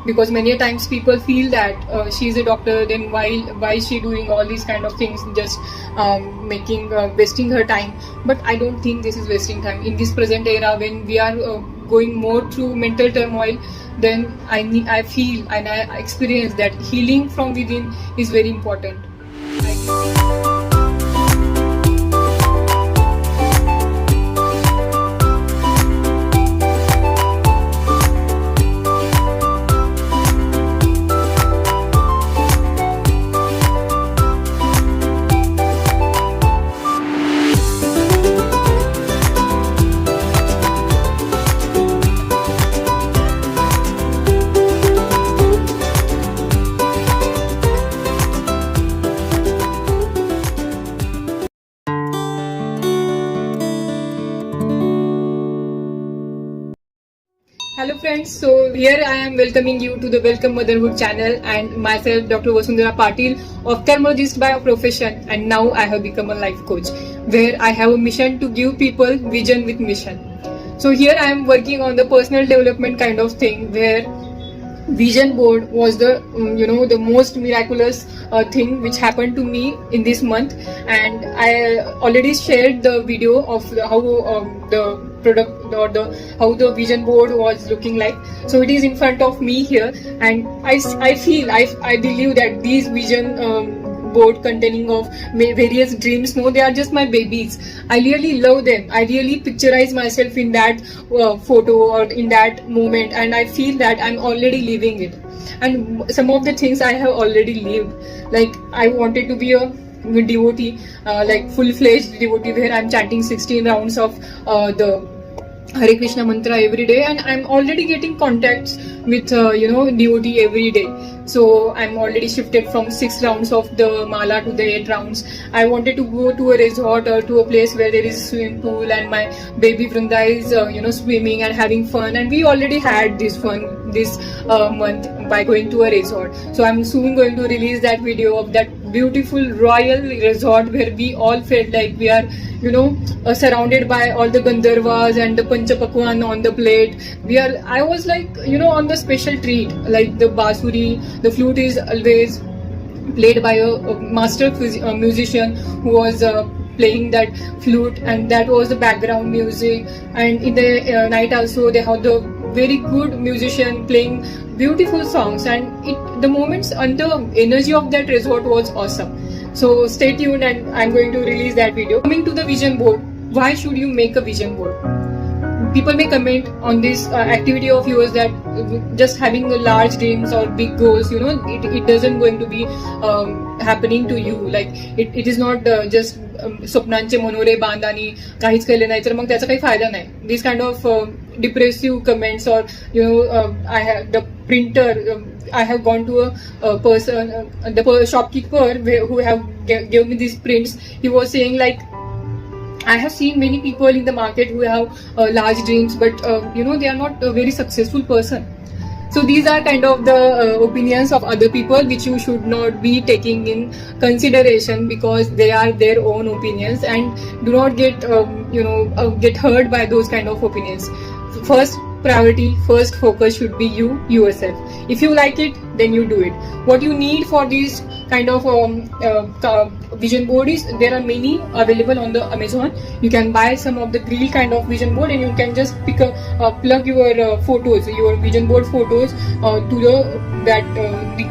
because many a times people feel that she is a doctor, then why is she doing all these kind of things, just wasting her time. But I don't think this is wasting time in this present era when we are going more through mental turmoil. Then I feel and I experience that healing from within is very important. Hello friends, so here I am welcoming you to the Welcome Motherhood channel, and myself Dr. Vasundhara Patil, ophthalmologist by profession, and now I have become a life coach where I have a mission to give people vision with mission. So here I am working on the personal development kind of thing, where vision board was the the most miraculous thing which happened to me in this month, and I already shared the video of how the product or how the vision board was looking like. So it is in front of me here, and I believe that these vision board containing of various dreams, no, they are just my babies. I really love them. I really picturize myself in that photo or in that moment, and I feel that I'm already living it. And some of the things I have already lived, like I wanted to be a devotee, like full-fledged devotee, where I'm chanting 16 rounds of the Hare Krishna mantra every day, and I'm already getting contacts with devotee every day. So I'm already shifted from 6 rounds of the mala to the 8 rounds. I wanted to go to a resort or to a place where there is a swimming pool, and my baby Vrunda is swimming and having fun, and we already had this fun this month by going to a resort. So I'm soon going to release that video of that beautiful royal resort where we all felt like we are surrounded by all the Gandharvas and the Panchapakwan on the plate. I was like on the special treat, like the basuri, the flute is always played by a master musician who was playing that flute, and that was the background music. And in the night also they have the very good musician playing beautiful songs, and the moments and the energy of that resort was awesome. So stay tuned, and I'm going to release that video. Coming to the vision board, why should you make a vision board? People may comment on this activity of yours that just having a large dreams or big goals, it doesn't going to be happening to you. Like it is not just स्वप्नांचे मनोरे बांध आणि काहीच केले नाही तर मग त्याचा काही फायदा नाही. These kind of depressive comments, or I have the printer. I have gone to a person, the shopkeeper who have gave me these prints. He was saying like, I have seen many people in the market who have large dreams, but they are not a very successful person. So these are kind of the opinions of other people which you should not be taking in consideration, because they are their own opinions, and do not get get hurt by those kind of opinions. First priority, first focus should be yourself. If you like it, then you do it. What you need for these kind of vision board is, there are many available on the Amazon. You can buy some of the grill kind of vision board, and you can just plug your photos, your vision board photos to the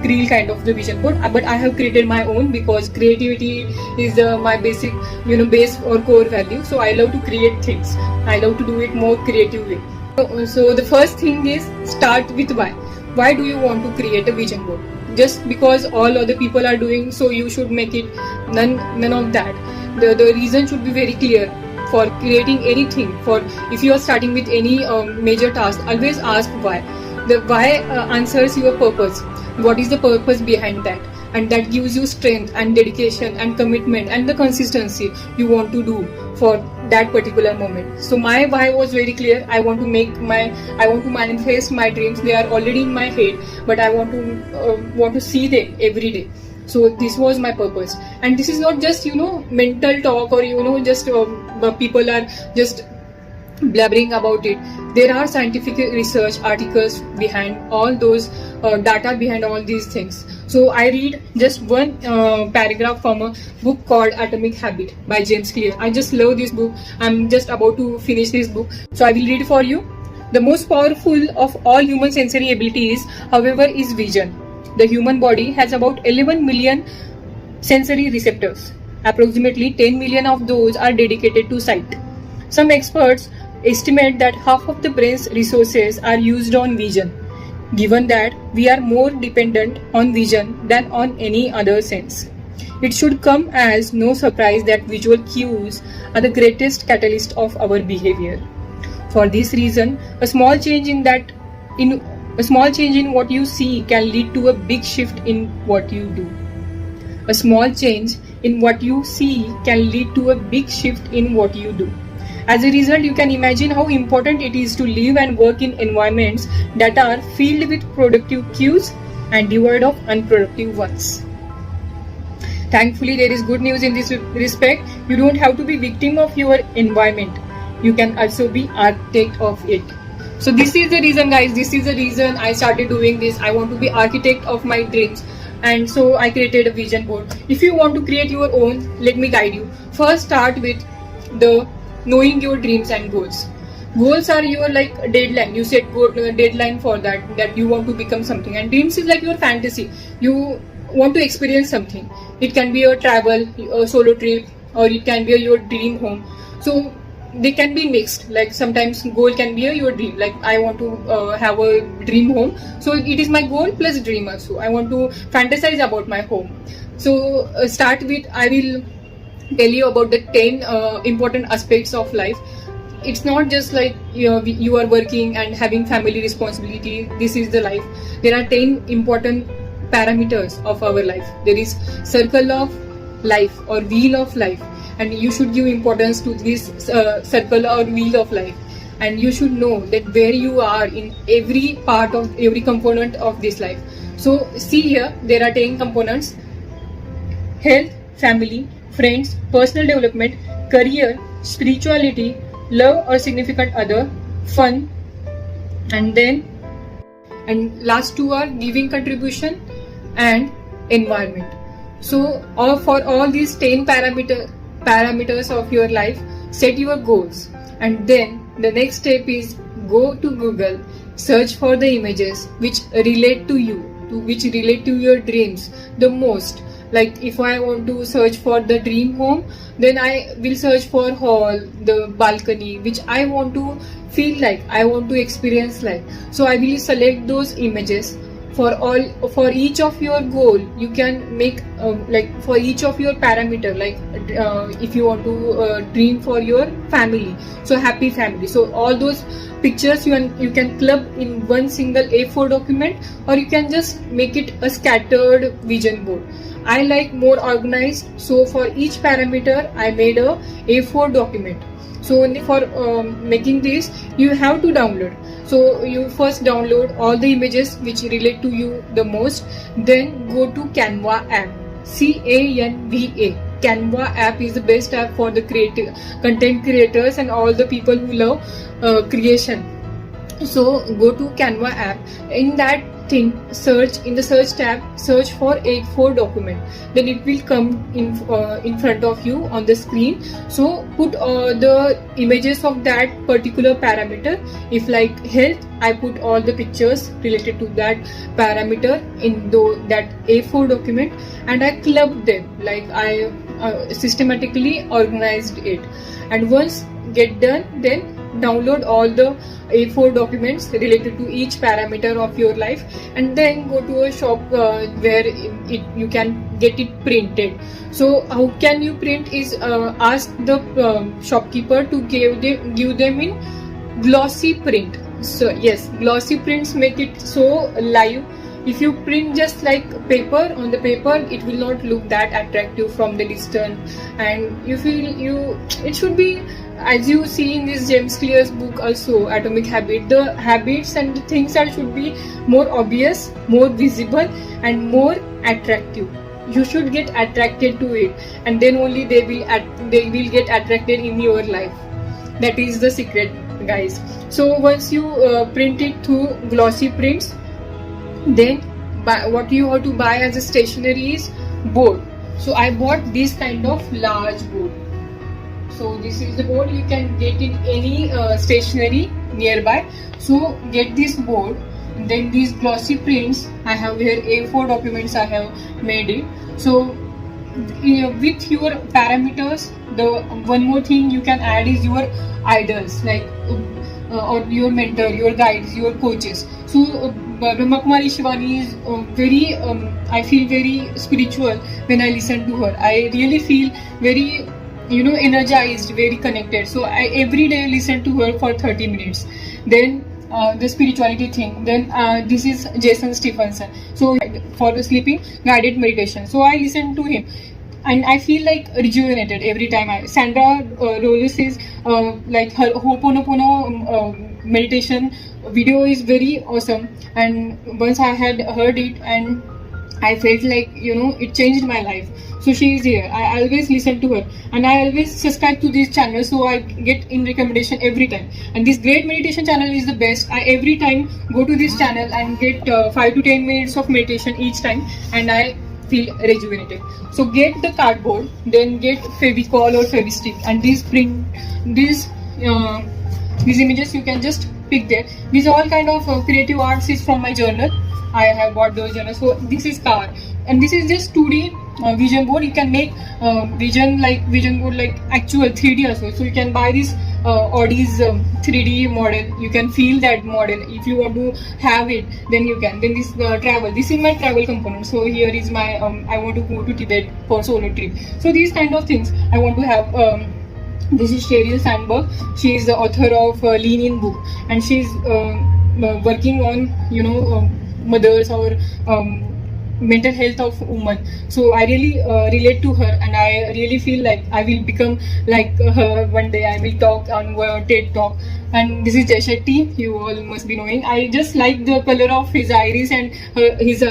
grill kind of the vision board. But I have created my own, because creativity is my basic base or core value. So I love to create things. I love to do it more creatively. So the first thing is, start with why. Why do you want to create a vision board? Just because all other people are doing, so you should make it? None of that. The reason should be very clear. For creating anything, if you are starting with any major task, always ask why. The why answers your purpose. What is the purpose behind that? And that gives you strength and dedication and commitment and the consistency you want to do for that particular moment. So my why was very clear. I want to manifest my dreams. They are already in my head, but I want to see them every day. So this was my purpose. And this is not just mental talk, or just people are just blabbering about it. There are scientific research articles behind all those data behind all these things. So I read just one paragraph from a book called Atomic Habit by James Clear. I just love this book. I'm just about to finish this book, so I will read for you. The most powerful of all human sensory abilities, however, is vision. The human body has about 11 million sensory receptors. Approximately 10 million of those are dedicated to sight. Some experts estimate that half of the brain's resources are used on vision. Given that we are more dependent on vision than on any other sense, it should come as no surprise that visual cues are the greatest catalyst of our behavior. For this reason, a small change in what you see can lead to a big shift in what you do. A small change in what you see can lead to a big shift in what you do. As a result, you can imagine how important it is to live and work in environments that are filled with productive cues and devoid of unproductive ones. Thankfully, there is good news in this respect. You don't have to be victim of your environment. You can also be architect of it. So this is the reason, guys. This is the reason I started doing this. I want to be architect of my dreams. And so I created a vision board. If you want to create your own, let me guide you. First, start with the knowing your dreams and goals. Goals are your like deadline. You set deadline for that you want to become something, and dreams is like your fantasy. You want to experience something. It can be a travel, a solo trip, or it can be your dream home. So they can be mixed. Like sometimes goal can be your dream. Like I want to have a dream home, so it is my goal plus dream also. I want to fantasize about my home. So start with, I will tell you about the 10 important aspects of life. It's not just like you are working and having family responsibility. This is the life. There are 10 important parameters of our life. There is circle of life or wheel of life, and you should give importance to this circle or wheel of life. And you should know that where you are in every part of every component of this life. So see here, there are 10 components: health, family, friends, personal development, career, spirituality, love or significant other, fun, and last two are giving contribution and environment. So for all these 10 parameters of your life, set your goals, and then the next step is go to Google, search for the images which relate to you, which relate to your dreams the most. Like if I want to search for the dream home, then I will search for hall, the balcony, which I want to feel like, I want to experience like. So I will select those images. For each of your goal, you can make like for each of your parameter, like if you want to dream for your family, so happy family. So all those pictures you can club in one single A4 document, or you can just make it a scattered vision board. I like more organized, so for each parameter I made a A4 document. So for making this, you have to download. So you first download all the images which relate to you the most, then go to Canva app, Canva. Canva app is the best app for the content creators and all the people who love creation. So go to Canva app. In that thing, search in the search tab, search for A4 document. Then it will come in front of you on the screen. So put the images of that particular parameter. If like health, I put all the pictures related to that parameter in that A4 document, and I clubbed them. Like I systematically organized it. And once get done, then download all the A4 documents related to each parameter of your life, and then go to a shop where you can get it printed. So how can you print is ask the shopkeeper to give them in glossy print. So yes, glossy prints make it so live. If you print just like paper on the paper, it will not look that attractive from the distance, and you feel it should be, as you see in this James Clear's book also, Atomic Habit, the habits and the things that should be more obvious, more visible, and more attractive. You should get attracted to it, and then only they will get attracted in your life. That is the secret guys. So once you print it through glossy prints, then what you have to buy as a stationery is board. So I bought this kind of large board. So this is the board, you can get in any stationery nearby. So get this board. Then these glossy prints, I have here A4 documents I have made it. So with your parameters, the one more thing you can add is your idols, like or your mentor, your guides, your coaches. So Brahma Kumari Shivani is very I feel very spiritual when I listen to her. I really feel very energized, very connected. So I every day listen to her for 30 minutes. Then the spirituality thing. Then this is Jason Stephenson. So for the sleeping guided meditation. So I listen to him, and I feel like rejuvenated every time. Sandra Rollis is like her Ho'oponopono meditation video is very awesome. And once I had heard it, and I felt like it changed my life. So she is here. I always listen to her, and I always subscribe to this channel, so I get in recommendation every time. And this great meditation channel is the best. I every time go to this channel and get 5 to 10 minutes of meditation each time, and I feel rejuvenated. So get the cardboard, then get Fevicol or Fevistick, and these images you can just pick there. These all kind of creative arts is from my journal. I have bought those journals. So this is car, and this is just 2D vision board. You can make vision board like actual 3D also. So you can buy this Audi's 3D model. You can feel that model. If you want to have it, then you can. Then this travel. This is my travel component. So here is my I want to go to Tibet for solo trip. So these kind of things I want to have. This is Sheryl Sandberg. She is the author of Lean In book, and she's working on mothers or mental health of women. So I really relate to her, and I really feel like I will become like her one day. I will talk on TED Talk. And this is Jay Shetty, you all must be knowing. I just like the color of his iris and his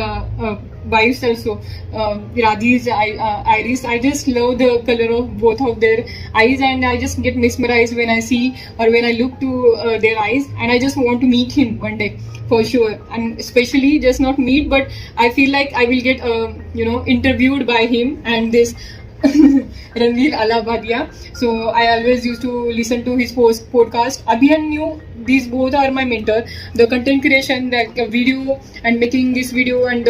wife's also, Radhi's iris. I just love the color of both of their eyes, and I just get mesmerized when I see or when I look to their eyes, and I just want to meet him one day for sure. And especially just not meet, but I feel like I will get interviewed by him and this Ranveer Alabadia. So I always used to listen to his podcast. Abhimanyu, these both are my mentor. The content creation, the video and making this video, and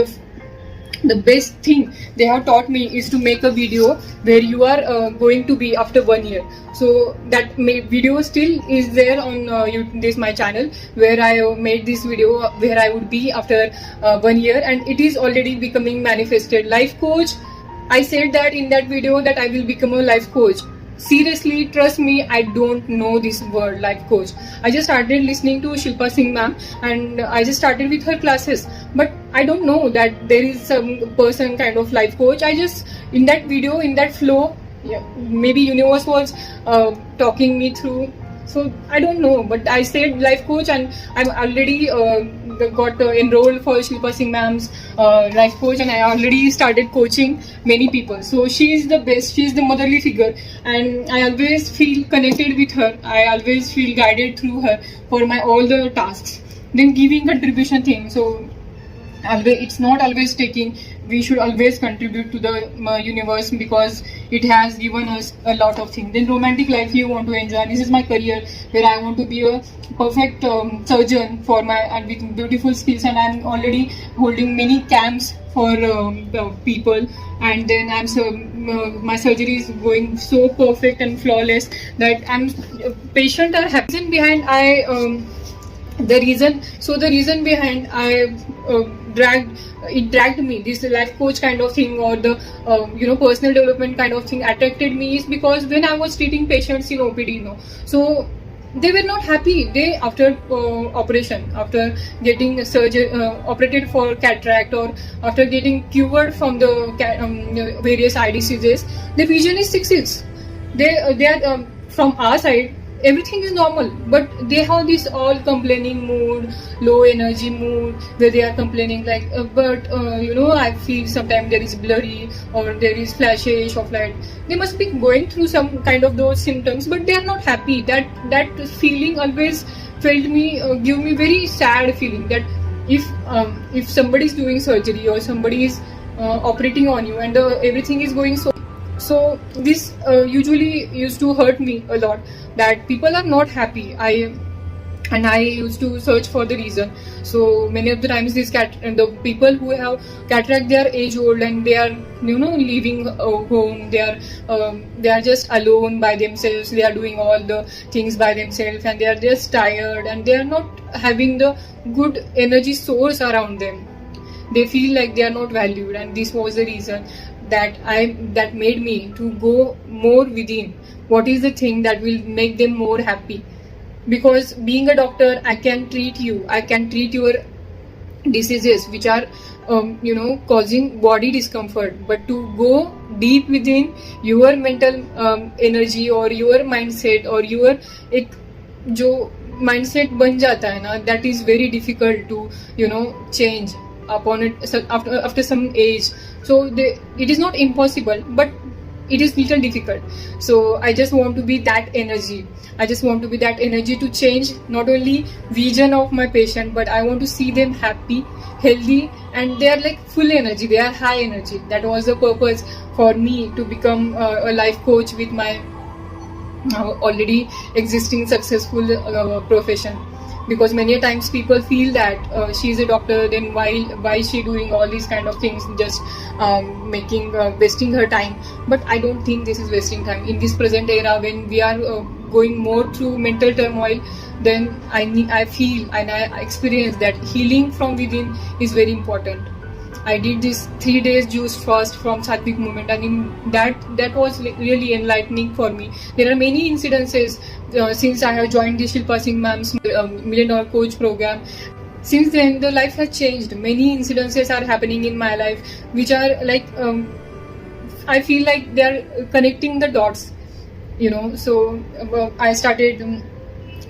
the best thing they have taught me is to make a video where you are going to be after 1 year. So that video still is there on this my channel, where I made this video where I would be after 1 year, and it is already becoming manifested. Life coach, I said that in that video that I will become a life coach. Seriously, trust me, I don't know this word life coach. I just started listening to Shilpa Singh ma'am, and I just started with her classes, but I don't know that there is some person kind of life coach. I just, in that video, in that flow, maybe universe was talking me through. So I don't know, but I said life coach, and I'm already got enrolled for Shilpa Singh ma'am's life coach, and I already started coaching many people. So she is the best. She is the motherly figure, and I always feel connected with her. I always feel guided through her for my all the tasks. Then giving contribution thing. So it's not always taking. We should always contribute to the universe, because it has given us a lot of things. Then romantic life you want to enjoy. This is my career, where I want to be a perfect surgeon for and with beautiful skills, and I'm already holding many camps for people. And then my surgery is going so perfect and flawless that patient are happy. The reason behind I dragged me, this life coach kind of thing, or the personal development kind of thing attracted me, is because when I was treating patients in OPD, so they were not happy. They after operation, after getting surgery, operated for cataract, or after getting cured from the various eye diseases, the vision is 6 years. They are from our side. everything is normal, but they have this all complaining mood, low energy mood, where they are complaining like I feel sometimes there is blurry or there is flashes of light. They must be going through some kind of those symptoms, but they are not happy. That feeling always felt me give me very sad feeling, that if somebody is doing surgery or somebody is operating on you and everything is going so this usually used to hurt me a lot, that people are not happy. I used to search for the reason. So many of the times the people who have cataract, they are age old and they are leaving home. They are just alone by themselves. They are doing all the things by themselves and they are just tired and they are not having the good energy source around them. They feel like they are not valued, and this was the reason that made me to go more within. What is the thing that will make them more happy? Because being a doctor, I can treat your diseases which are causing body discomfort, but to go deep within your mental energy or your mindset or your एक जो mindset बन जाता है ना, that is very difficult to change upon it after some age. So it is not impossible, but it is little difficult. So I just want to be that energy. I just want to be that energy to change not only vision of my patient, but I want to see them happy, healthy, and they are like full energy. They are high energy. That was the purpose for me to become a life coach with my already existing successful profession. Because many times people feel that she is a doctor, then why is she doing all these kind of things, just wasting her time. But I don't think this is wasting time. In this present era, when we are going more through mental turmoil, then I feel and I experience that healing from within is very important. I did this 3 days juice fast from Sattvic movement, and that was really enlightening for me. There are many incidences since I have joined the Shilpa Singh Ma'am's $1 Million Coach program. Since then, the life has changed. Many incidences are happening in my life, which are like I feel like they are connecting the dots. So I started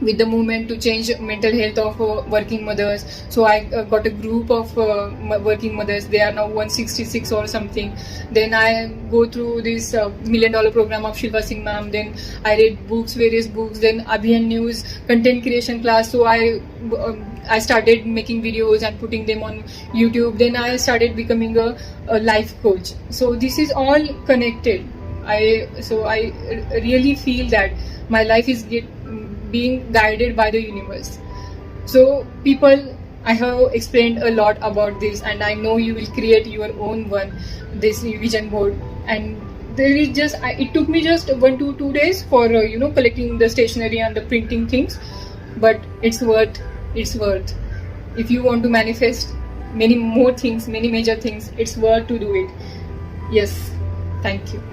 with the movement to change mental health of working mothers. So I got a group of working mothers. They are now 166 or something. Then I go through this $1 Million program of Shilpa Singh Ma'am. Then I read various books. Then Abhiyan News content creation class. So I started making videos and putting them on YouTube. Then I started becoming a life coach. So this is all connected. I really feel that my life is being guided by the universe. So people, I have explained a lot about this, and I know you will create your own this vision board. And there is it took me just 1 to 2 days for collecting the stationery and the printing things, but it's worth. If you want to manifest many more things, many major things, it's worth to do it. Yes, thank you.